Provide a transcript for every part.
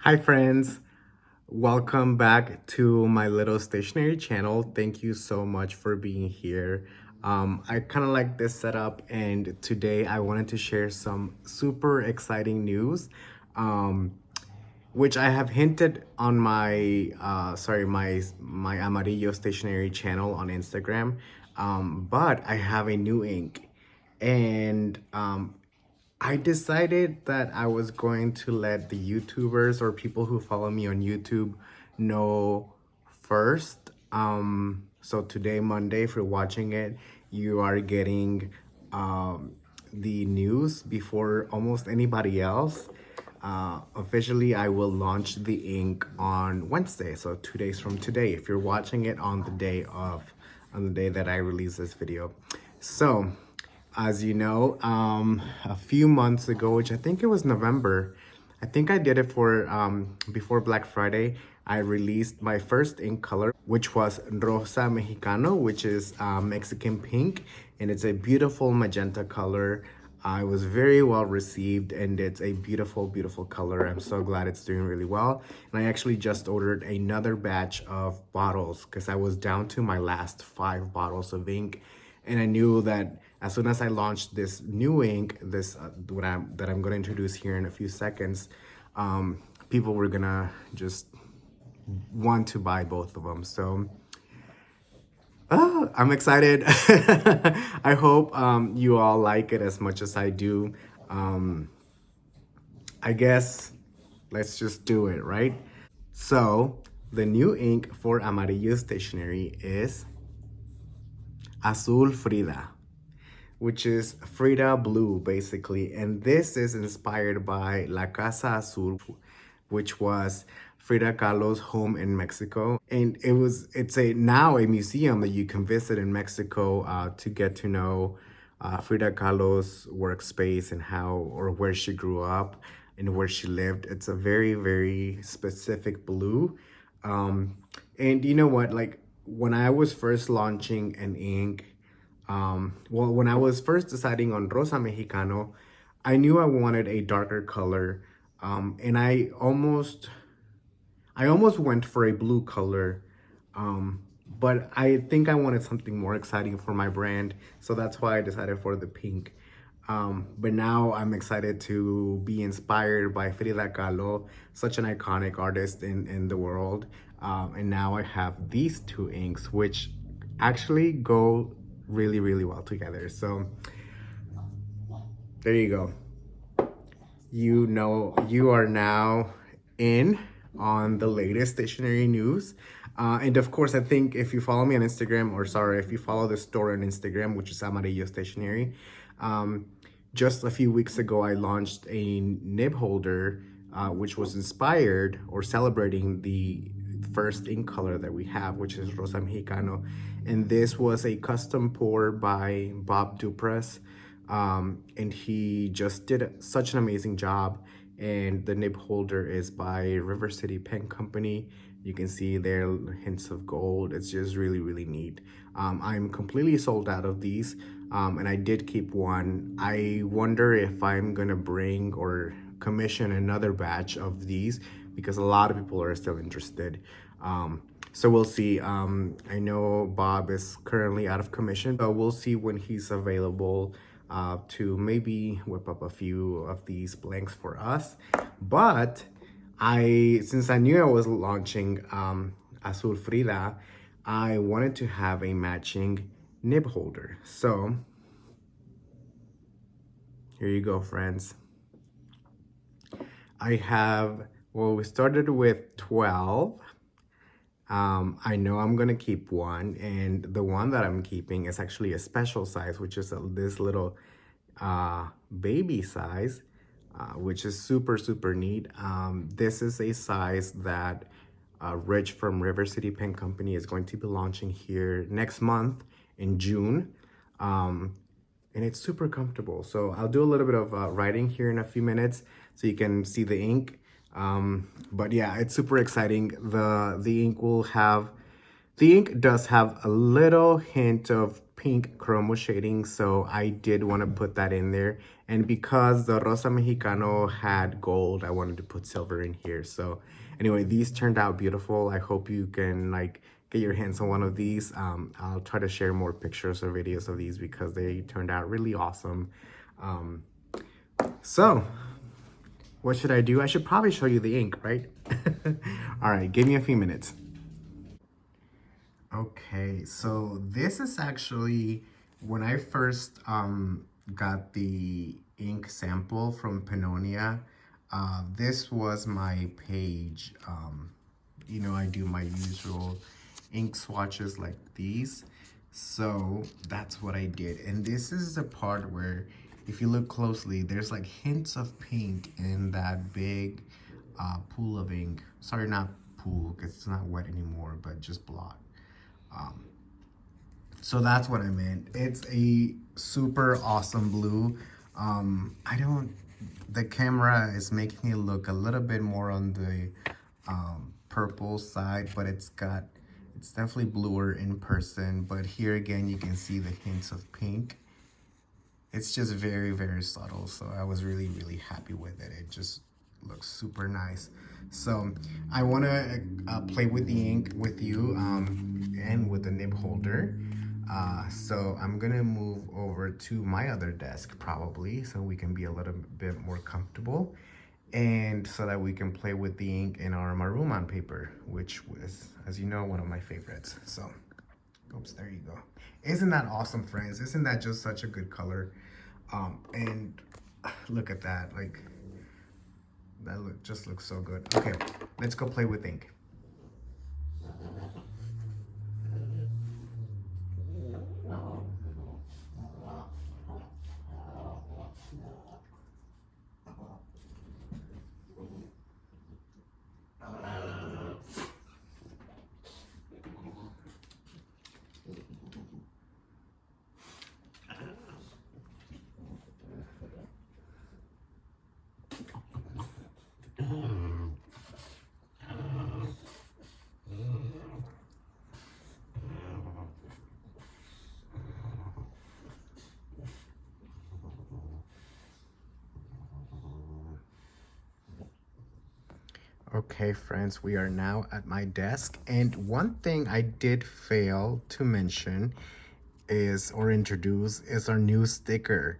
Hi friends, welcome back to my little stationery channel. Thank you so much for being here. I kind of like this setup, and today I wanted to share some super exciting news, um, which I have hinted on my my Amarillo Stationery channel on Instagram. But I have a new ink, and I decided that I was going to let the YouTubers or people who follow me on YouTube know first. So today, Monday, if you're watching it, you are getting the news before almost anybody else. Officially, I will launch the ink on Wednesday, so 2 days from today. If you're watching it on the day that I release this video, so as you know, a few months ago, which I think it was November, I think I did it for before Black Friday. I released my first ink color, which was Rosa Mexicano, which is Mexican pink, and it's a beautiful magenta color. It was very well received, and it's a beautiful, beautiful color. I'm so glad it's doing really well. And I actually just ordered another batch of bottles because I was down to my last 5 bottles of ink, and I knew that as soon as I launched this new ink, this that I'm gonna introduce here in a few seconds, people were gonna just want to buy both of them. So I'm excited. I hope you all like it as much as I do. Um, I guess let's just do it, right? So the new ink for Amarillo Stationery is Azul Frida, which is Frida Blue, basically. And this is inspired by La Casa Azul, which was Frida Kahlo's home in Mexico. And it's now a museum that you can visit in Mexico to get to know Frida Kahlo's workspace and how or where she grew up and where she lived. It's a very, very specific blue. And you know what? Like when I was first launching an ink, when I was first deciding on Rosa Mexicano, I knew I wanted a darker color, and I almost went for a blue color, but I think I wanted something more exciting for my brand, so that's why I decided for the pink. But now I'm excited to be inspired by Frida Kahlo, such an iconic artist in the world. And now I have these two inks, which actually go really, really well together. So there you go. You know, you are now in on the latest stationery news. And of course, I think if you follow me on Instagram, or sorry, if you follow the store on Instagram, which is Amarillo Stationery, um, just a few weeks ago, I launched a nib holder, which was inspired or celebrating the first ink color that we have, which is Rosa Mexicano. And this was a custom pour by Bob Dupress. And he just did such an amazing job. And the nib holder is by River City Pen Company. You can see there hints of gold. It's just really, really neat. I'm completely sold out of these, and I did keep one. I wonder if I'm gonna bring or commission another batch of these because a lot of people are still interested. So we'll see. I know Bob is currently out of commission, but we'll see when he's available to maybe whip up a few of these blanks for us. But since I knew I was launching Azul Frida, I wanted to have a matching nib holder. So here you go, friends. We started with 12. I know I'm gonna keep one, and the one that I'm keeping is actually a special size, which is this little baby size, which is super, super neat. This is a size that Rich from River City Pen Company is going to be launching here next month in June. And it's super comfortable. So I'll do a little bit of writing here in a few minutes so you can see the ink. But yeah, it's super exciting. The ink will have The ink does have a little hint of pink chromo shading, so I did want to put that in there. And because the Rosa Mexicano had gold, I wanted to put silver in here. So anyway, these turned out beautiful. I hope you can like get your hands on one of these. I'll try to share more pictures or videos of these because they turned out really awesome. Um, so what should I do? I should probably show you the ink, right? All right, give me a few minutes. Okay, so this is actually when I first got the ink sample from Pannonia. This was my page. You know, I do my usual ink swatches like these. So that's what I did. And this is the part where, if you look closely, there's like hints of pink in that big pool of ink. Sorry, not pool, because it's not wet anymore, but just block. So that's what I meant. It's a super awesome blue. I don't, the camera is making it look a little bit more on the purple side, but it's definitely bluer in person. But here again, you can see the hints of pink. It's just very, very subtle. So I was really, really happy with it. It just looks super nice. So I want to play with the ink with you and with the nib holder. So I'm gonna move over to my other desk probably so we can be a little bit more comfortable and so that we can play with the ink in our maroon paper, which was, as you know, one of my favorites. So, oops, there you go. Isn't that awesome, friends? Isn't that just such a good color? And look at that, like that just looks so good. Okay, let's go play with ink. Okay, friends, we are now at my desk. And one thing I did fail to mention is, or introduce, is our new sticker.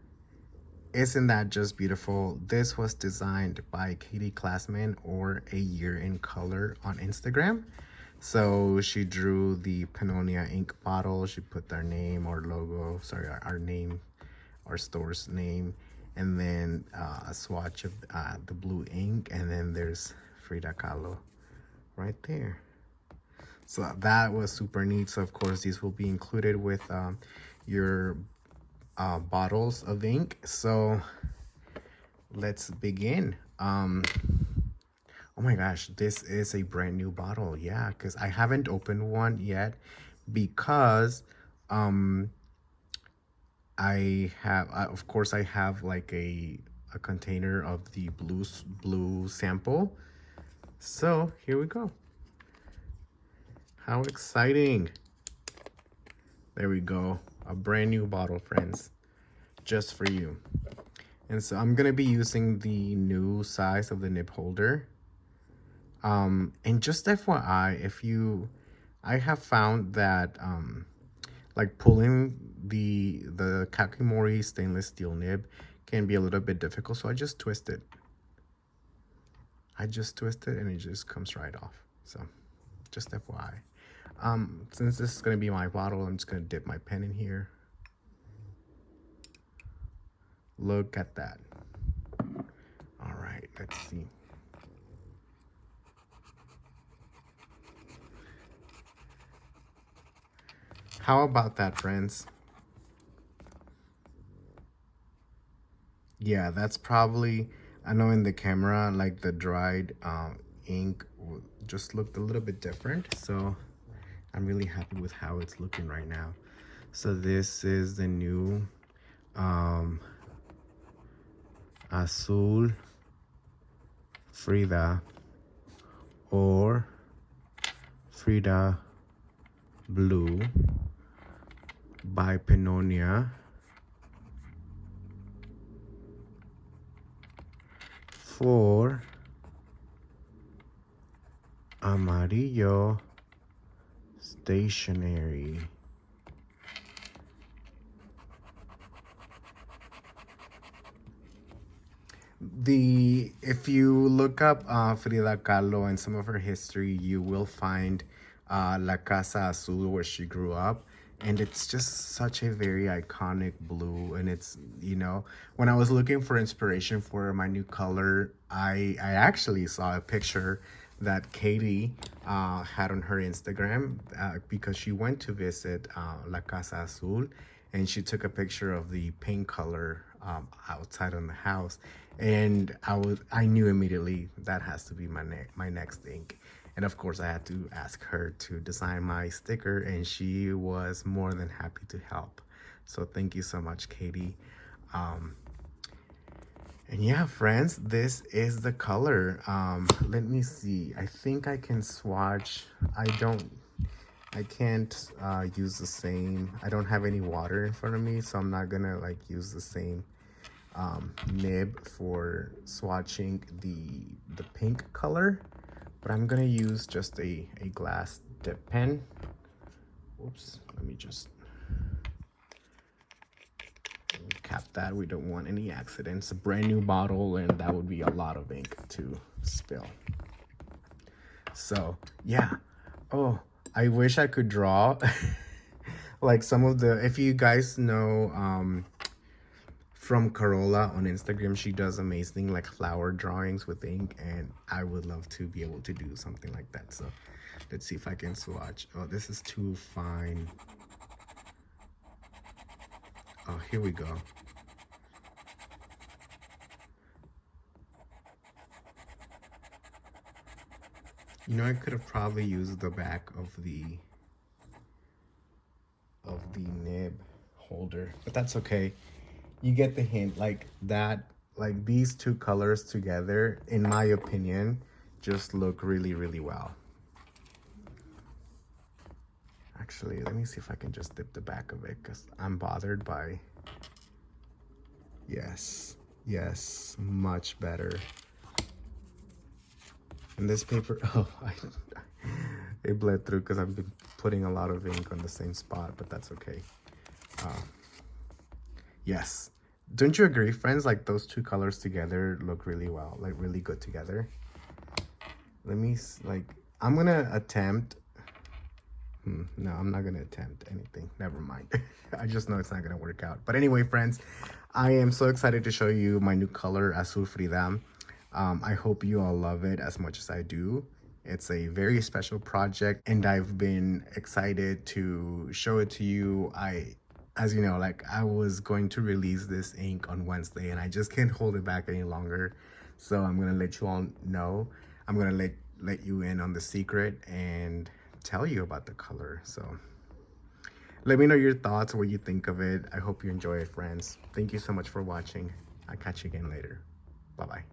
Isn't that just beautiful? This was designed by Katie Classman, or A Year in Color on Instagram. So she drew the Pannonia ink bottle. She put their name, our logo, sorry, our name, our store's name, and then a swatch of the blue ink, and then there's Frida Kahlo right there. So that was super neat. So of course these will be included with your bottles of ink. So let's begin. Oh my gosh, this is a brand new bottle. Yeah, because I haven't opened one yet because um of course I have like a container of the blue sample. So here we go. How exciting. There we go. A brand new bottle, friends, just for you. And so I'm gonna be using the new size of the nib holder. And just FYI, I have found that like pulling the Kakimori stainless steel nib can be a little bit difficult. So I just twist it. And it just comes right off. So just FYI. Since this is gonna be my bottle, I'm just gonna dip my pen in here. Look at that. All right, let's see. How about that, friends? Yeah, that's probably, I know in the camera, like the dried ink just looked a little bit different. So I'm really happy with how it's looking right now. So this is the new Azul Frida, or Frida Blue by Penonia for Amarillo Stationery. If you look up Frida Kahlo and some of her history, you will find La Casa Azul where she grew up, and it's just such a very iconic blue. And it's, you know, when I was looking for inspiration for my new color, I actually saw a picture that Katie had on her Instagram because she went to visit La Casa Azul, and she took a picture of the paint color outside on the house, and I knew immediately that has to be my next ink. And of course I had to ask her to design my sticker, and she was more than happy to help. So thank you so much, Katie. And yeah, friends, this is the color. Let me see. I think I can swatch. I can't use the same. I don't have any water in front of me, so I'm not gonna like use the same nib for swatching the pink color, but I'm gonna use just a glass dip pen. Oops, let me just cap that. We don't want any accidents. A brand new bottle, and that would be a lot of ink to spill. So yeah. Oh, I wish I could draw like some of the, if you guys know from Carola on Instagram, she does amazing like flower drawings with ink, and I would love to be able to do something like that. So let's see if I can swatch. Oh, this is too fine. Oh, here we go. You know, I could have probably used the back of the nib holder, but that's okay. You get the hint. Like that, like these two colors together, in my opinion, just look really, really well. Actually, let me see if I can just dip the back of it, because I'm bothered by, yes, much better. And this paper, oh, it bled through because I've been putting a lot of ink on the same spot, but that's okay. Yes. Don't you agree, friends? Like those two colors together look really well, like really good together. Let me, like, I'm gonna attempt. No, I'm not gonna attempt anything. Never mind. I just know it's not gonna work out. But anyway, friends, I am so excited to show you my new color, Azul Frida. I hope you all love it as much as I do. It's a very special project, and I've been excited to show it to you. As you know, like I was going to release this ink on Wednesday, and I just can't hold it back any longer. So I'm gonna let you all know. I'm gonna let you in on the secret and tell you about the color. So let me know your thoughts, what you think of it. I hope you enjoy it, friends. Thank you so much for watching. I'll catch you again later. Bye-bye.